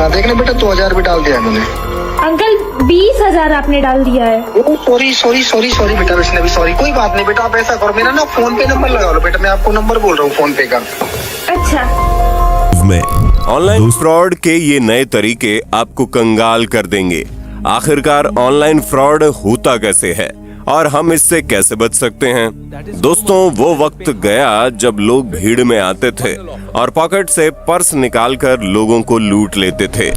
हाँ देखना बेटा, 2000 भी डाल दिया है मैंने। अंकल 20,000 आपने डाल दिया है। ओ सॉरी सॉरी सॉरी सॉरी बेटा, वैष्णवी सॉरी। कोई बात नहीं बेटा, आप ऐसा करो, मेरा ना फोन पे नंबर लगा लो बेटा, मैं आपको नंबर बोल रहा हूँ फोन पे का। अच्छा। में ऑनलाइन फ्रॉड के ये नए तरीके आपको कंगाल कर देंगे। आखिरकार ऑनलाइन फ्रॉड होता कैसे है और हम इससे कैसे बच सकते हैं? दोस्तों, वो वक्त गया जब लोग भीड़ में आते थे और पॉकेट से पर्स निकालकर लोगों को लूट लेते थे।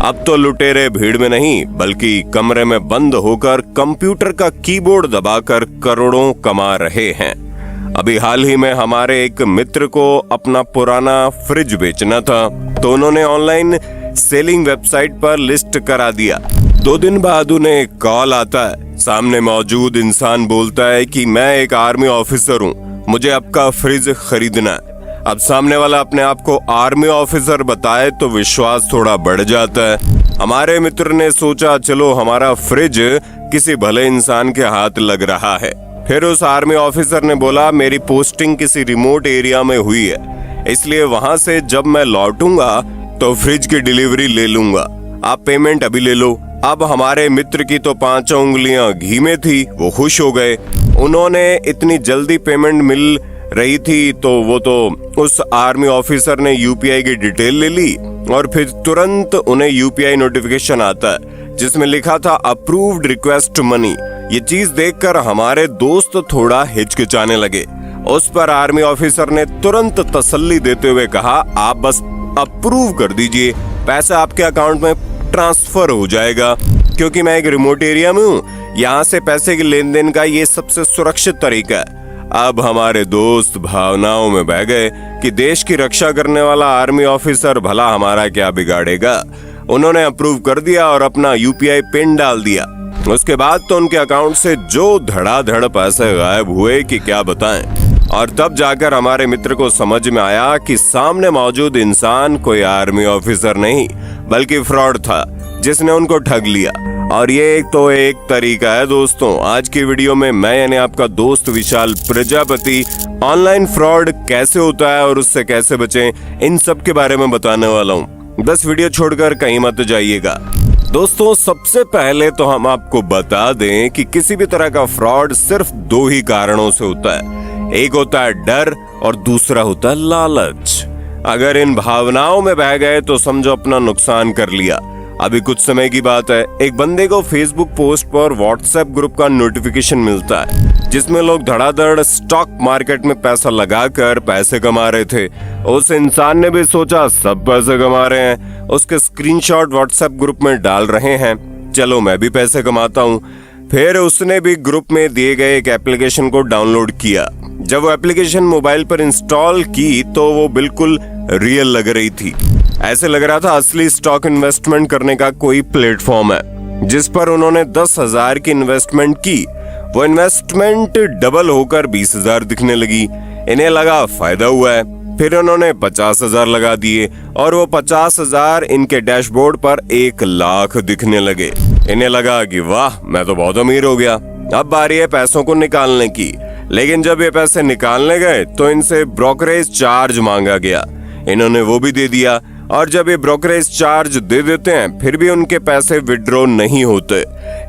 अब तो लुटेरे भीड़ में नहीं बल्कि कमरे में बंद होकर कंप्यूटर का कीबोर्ड दबाकर करोड़ों कमा रहे हैं। अभी हाल ही में हमारे एक मित्र को अपना पुराना फ्रिज बेचना था, तो उन्होंने ऑनलाइन सेलिंग वेबसाइट पर लिस्ट करा दिया। 2 दिन बाद उन्हें कॉल आता है। सामने मौजूद इंसान बोलता है कि मैं एक आर्मी ऑफिसर हूँ, मुझे आपका फ्रिज खरीदना है। अब सामने वाला अपने आप को आर्मी ऑफिसर बताए तो विश्वास थोड़ा बढ़ जाता है। हमारे मित्र ने सोचा चलो हमारा फ्रिज किसी भले इंसान के हाथ लग रहा है। फिर उस आर्मी ऑफिसर ने बोला मेरी पोस्टिंग किसी रिमोट एरिया में हुई है, इसलिए वहां से जब मैं लौटूंगा तो फ्रिज की डिलीवरी ले लूंगा, आप पेमेंट अभी ले लो। अब हमारे मित्र की तो 5 उंगलियां घी में थी, वो खुश हो गए। उन्होंने इतनी जल्दी पेमेंट मिल रही थी तो वो तो उस आर्मी ऑफिसर ने यूपीआई की डिटेल ले ली और फिर तुरंत उन्हें यूपीआई नोटिफिकेशन आता है जिसमें लिखा था अप्रूव्ड रिक्वेस्ट मनी। ये चीज देखकर हमारे दोस्त थोड़ा हिचकिचाने लगे। उस पर आर्मी ऑफिसर ने तुरंत तसल्ली देते हुए कहा आप बस अप्रूव कर दीजिए, पैसा आपके अकाउंट में ट्रांसफर हो जाएगा। क्योंकि मैं एक रिमोट एरिया में हूँ, यहाँ से पैसे के लेन देन का ये सबसे सुरक्षित तरीका है। अब हमारे दोस्त भावनाओं में बह गए कि देश की रक्षा करने वाला आर्मी ऑफिसर भला हमारा क्या बिगाड़ेगा। उन्होंने अप्रूव कर दिया और अपना यूपीआई पिन डाल दिया। उसके बाद तो उनके अकाउंट से जो धड़ाधड़ पैसे गायब हुए कि क्या बताएं। और तब जाकर हमारे मित्र को समझ में आया कि सामने मौजूद इंसान कोई आर्मी ऑफिसर नहीं बल्कि फ्रॉड था जिसने उनको ठग लिया। और ये एक तरीका है दोस्तों। आज की वीडियो में मैं यानी आपका दोस्त विशाल प्रजापति ऑनलाइन फ्रॉड कैसे होता है और उससे कैसे बचें, इन सब के बारे में बताने वाला हूँ। बस वीडियो छोड़कर कहीं मत जाइएगा। दोस्तों, सबसे पहले तो हम आपको बता दें कि किसी भी तरह का फ्रॉड सिर्फ 2 ही कारणों से होता है। एक होता है डर और दूसरा होता है लालच। अगर इन भावनाओं में बह गए तो समझो अपना नुकसान कर लिया। अभी कुछ समय की बात है, एक बंदे को फेसबुक पोस्ट पर व्हाट्सएप ग्रुप का नोटिफिकेशन मिलता है जिसमें लोग धड़ाधड़ स्टॉक मार्केट में पैसा लगाकर पैसे कमा रहे थे। उस इंसान ने भी सोचा सब पैसे कमा रहे हैं, उसके स्क्रीनशॉट व्हाट्सएप ग्रुप में डाल रहे हैं, चलो मैं भी पैसे कमाता हूँ। फिर उसने भी ग्रुप में दिए गए एक एप्लीकेशन को डाउनलोड किया। जब वो एप्लीकेशन मोबाइल पर इंस्टॉल की तो वो बिल्कुल रियल लग रही थी। ऐसे लग रहा था असली स्टॉक इन्वेस्टमेंट करने का कोई प्लेटफॉर्म है। जिस पर उन्होंने 10,000 की इन्वेस्टमेंट की, वो इन्वेस्टमेंट डबल होकर 20,000 दिखने लगी। इन्हें लगा फायदा हुआ है। फिर उन्होंने 50,000 लगा दिए और वो 50,000 इनके डैशबोर्ड पर 1,00,000 दिखने लगे। इन्हें लगा कि वाह, मैं तो बहुत अमीर हो गया। अब बारी है पैसों को निकालने की। लेकिन जब ये पैसे निकालने गए तो इनसे ब्रोकरेज चार्ज मांगा गया। इन्होंने वो भी दे दिया और जब ये ब्रोकरेज चार्ज दे देते हैं फिर भी उनके पैसे विड्रॉ नहीं होते।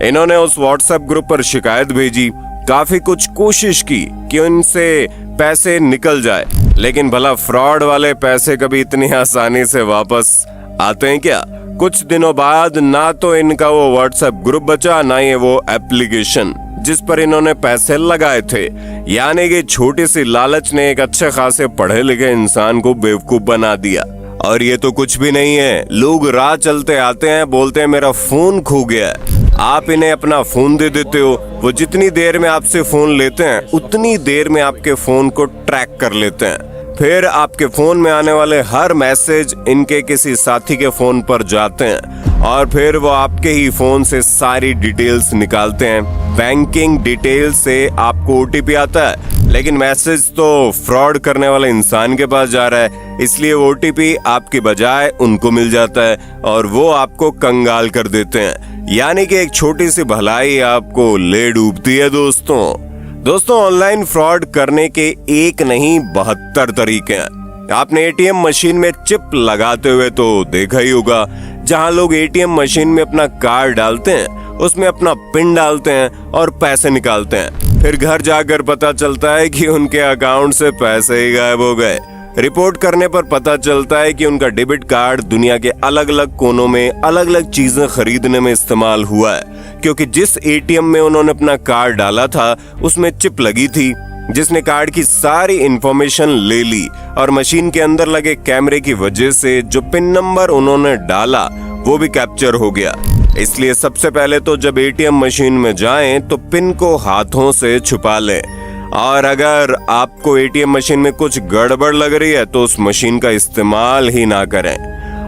इन्होंने उस व्हाट्सएप ग्रुप पर शिकायत भेजी, काफी कुछ कोशिश की कि उनसे पैसे निकल जाए, लेकिन भला फ्रॉड वाले पैसे कभी इतनी आसानी से वापस आते हैं क्या? कुछ दिनों बाद ना तो इनका वो व्हाट्सएप ग्रुप बचा, ना ये वो एप्लीकेशन जिस पर इन्होंने पैसे लगाए थे। यानी कि छोटी सी लालच ने एक अच्छे खासे पढ़े लिखे इंसान को बेवकूफ बना दिया। और ये तो कुछ भी नहीं है, लोग राह चलते आते हैं, बोलते हैं मेरा फोन खो गया है। आप इन्हें अपना फोन दे देते हो, वो जितनी देर में आपसे फोन लेते हैं उतनी देर में आपके फोन को ट्रैक कर लेते हैं। फिर आपके फोन में आने वाले हर मैसेज इनके किसी साथी के फोन पर जाते हैं और फिर वो आपके ही फोन से सारी डिटेल्स निकालते हैं। बैंकिंग डिटेल से आपको ओटीपी आता है, लेकिन मैसेज तो फ्रॉड करने वाले इंसान के पास जा रहा है, इसलिए ओटीपी आपके बजाय उनको मिल जाता है और वो आपको कंगाल कर देते हैं। यानी कि एक छोटी सी भलाई आपको ले डूबती है। दोस्तों, ऑनलाइन फ्रॉड करने के एक नहीं 72 तरीके हैं। आपने एटीएम मशीन में चिप लगाते हुए तो देखा ही होगा, जहां लोग एटीएम मशीन में अपना कार्ड डालते हैं, उसमें अपना पिन डालते हैं और पैसे निकालते हैं। फिर घर जाकर पता चलता है कि उनके अकाउंट से पैसे ही गायब हो गए। रिपोर्ट करने पर पता चलता है कि उनका डेबिट कार्ड दुनिया के अलग अलग कोनों में अलग अलग चीजें खरीदने में इस्तेमाल हुआ है, क्योंकि जिस एटीएम में उन्होंने अपना कार्ड डाला था उसमें चिप लगी थी जिसने कार्ड की सारी इंफॉर्मेशन ले ली, और मशीन के अंदर लगे कैमरे की वजह से जो पिन नंबर उन्होंने डाला वो भी कैप्चर हो गया। इसलिए सबसे पहले तो जब एटीएम मशीन में जाएं तो पिन को हाथों से छुपा लें, और अगर आपको एटीएम मशीन में कुछ गड़बड़ लग रही है तो उस मशीन का इस्तेमाल ही ना करें।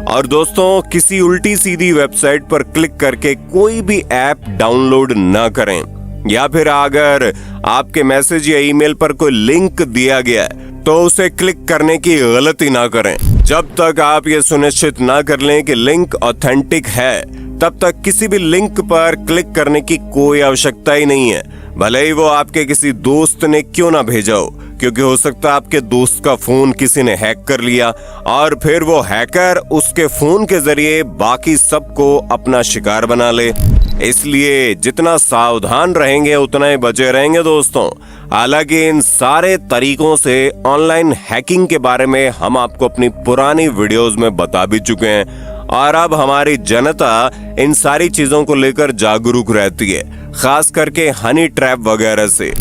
और दोस्तों, किसी उल्टी सीधी वेबसाइट पर क्लिक करके कोई भी ऐप डाउनलोड ना करें, या फिर अगर आपके मैसेज या ईमेल पर कोई लिंक दिया गया है तो उसे क्लिक करने की गलती ना करें। जब तक आप ये सुनिश्चित ना कर लें कि लिंक ऑथेंटिक है, तब तक किसी भी लिंक पर क्लिक करने की कोई आवश्यकता ही नहीं है, भले ही वो आपके किसी दोस्त ने क्यों ना भेजा हो, क्योंकि हो सकता है आपके दोस्त का फोन किसी ने हैक कर लिया और फिर वो हैकर उसके फोन के जरिए बाकी सबको अपना शिकार बना ले। इसलिए जितना सावधान रहेंगे उतना ही बचे रहेंगे दोस्तों। हालांकि इन सारे तरीकों से ऑनलाइन हैकिंग के बारे में हम आपको अपनी पुरानी वीडियोस में बता भी चुके हैं, और अब हमारी जनता इन सारी चीजों को लेकर जागरूक रहती है, खास करके हनी ट्रैप वगैरह से।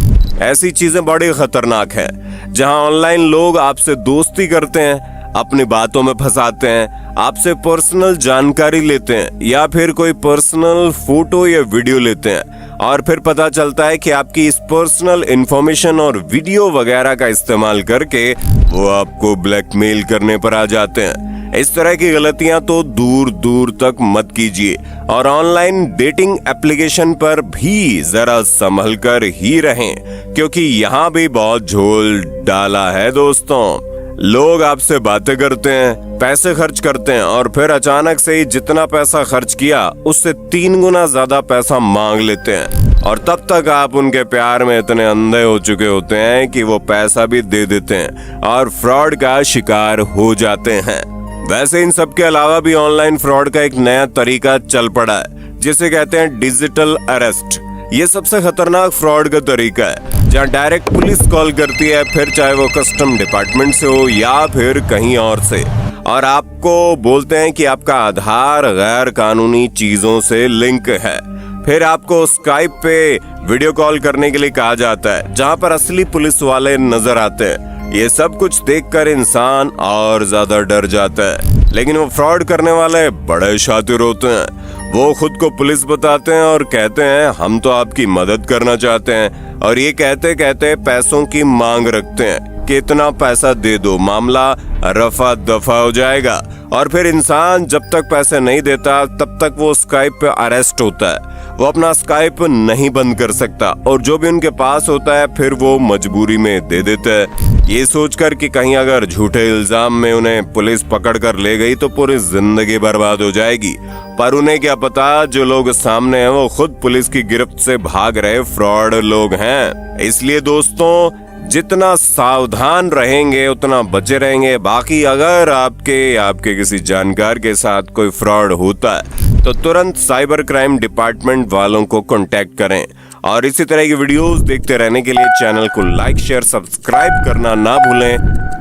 ऐसी चीजें बड़ी खतरनाक है जहां ऑनलाइन लोग आपसे दोस्ती करते हैं, अपनी बातों में फंसाते हैं, आपसे पर्सनल जानकारी लेते हैं या फिर कोई पर्सनल फोटो या वीडियो लेते हैं, और फिर पता चलता है कि आपकी इस पर्सनल इंफॉर्मेशन और वीडियो वगैरह का इस्तेमाल करके वो आपको ब्लैकमेल करने पर आ जाते हैं। इस तरह की गलतियां तो दूर दूर तक मत कीजिए, और ऑनलाइन डेटिंग एप्लीकेशन पर भी जरा संभल कर ही रहें, क्योंकि यहाँ भी बहुत झोल डाला है दोस्तों। लोग आपसे बातें करते हैं, पैसे खर्च करते हैं, और फिर अचानक से ही जितना पैसा खर्च किया उससे 3 गुना ज्यादा पैसा मांग लेते हैं, और तब तक आप उनके प्यार में इतने अंधे हो चुके होते हैं कि वो पैसा भी दे देते हैं और फ्रॉड का शिकार हो जाते हैं। वैसे इन सब के अलावा भी ऑनलाइन फ्रॉड का एक नया तरीका चल पड़ा है, जिसे कहते हैं डिजिटल अरेस्ट। ये सबसे खतरनाक फ्रॉड का तरीका है, जहां डायरेक्ट पुलिस कॉल करती है, फिर चाहे वो कस्टम डिपार्टमेंट से हो या फिर कहीं और से, और आपको बोलते हैं कि आपका आधार गैर कानूनी चीजों से लिंक है। फिर आपको स्काइप पे वीडियो कॉल करने के लिए कहा जाता है, जहां पर असली पुलिस वाले नजर आते हैं। ये सब कुछ देखकर इंसान और ज्यादा डर जाता है, लेकिन वो फ्रॉड करने वाले बड़े शातिर होते हैं। वो खुद को पुलिस बताते हैं और कहते हैं हम तो आपकी मदद करना चाहते हैं, और ये कहते कहते पैसों की मांग रखते हैं कि इतना पैसा दे दो, मामला रफा दफा हो जाएगा। और फिर इंसान जब तक पैसे नहीं देता तब तक वो स्काइप पे अरेस्ट होता है। वो अपना स्काइप नहीं बंद कर सकता, और जो भी उनके पास होता है फिर वो मजबूरी में दे देते हैं, ये सोचकर कि कहीं अगर झूठे इल्जाम में उन्हें पुलिस पकड़ कर ले गई तो पूरी जिंदगी बर्बाद हो जाएगी। पर उन्हें क्या पता, जो लोग सामने हैं वो खुद पुलिस की गिरफ्त से भाग रहे फ्रॉड लोग हैं। इसलिए दोस्तों, जितना सावधान रहेंगे उतना बचे रहेंगे। बाकी अगर आपके किसी जानकार के साथ कोई फ्रॉड होता है तो तुरंत साइबर क्राइम डिपार्टमेंट वालों को कांटेक्ट करें, और इसी तरह की वीडियोस देखते रहने के लिए चैनल को लाइक शेयर सब्सक्राइब करना ना भूलें।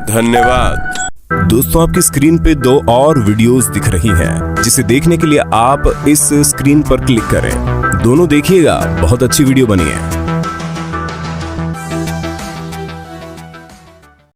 धन्यवाद। दोस्तों, आपकी स्क्रीन पे 2 और वीडियोस दिख रही हैं, जिसे देखने के लिए आप इस स्क्रीन पर क्लिक करें। दोनों देखिएगा, बहुत अच्छी वीडियो बनी है।